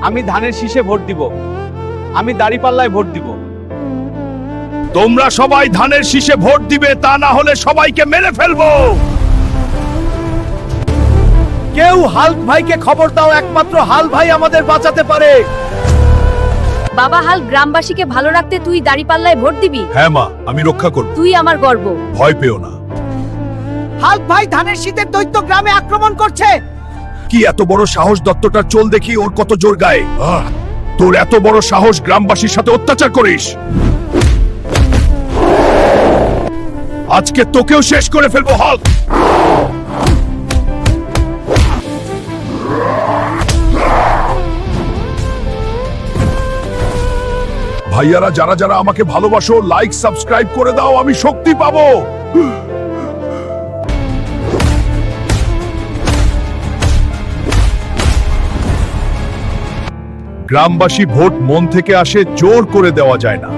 আমি ধানের শীষে ভোট দিব, আমি দাঁড়িপাল্লায় ভোট দিব। তোমরা সবাই ধানের শীষে ভোট দিবে, তা না হলে সবাইকে মেরে ফেলবো। কেউ হাল্ক ভাইকে খবর দাও, একমাত্র হাল্ক ভাই আমাদের বাঁচাতে পারে। বাবা হাল, গ্রামবাসীকে ভালো রাখতে তুই দাঁড়িপাল্লায় ভোট দিবি? হ্যাঁ মা, আমি রক্ষা করব। তুই আমার গর্ব। ভয় পেও না। হাল্ক ভাই ধানের শীতের দৈত্য গ্রামে আক্রমণ করছে। কি এত বড় সাহস দত্তটার? চল দেখি ওর কত জোর গায়ে। তোর এত বড় সাহস গ্রামবাসীর সাথে অত্যাচার করিস? আজকে তোকেও শেষ করে ফেলবো হাল্ক। ভাইয়ারা, যারা যারা আমাকে ভালোবাসো, লাইক সাবস্ক্রাইব করে দাও, আমি শক্তি পাবো। গ্রামবাসী ভোট মন থেকে আসে, জোর করে দেওয়া যায় না।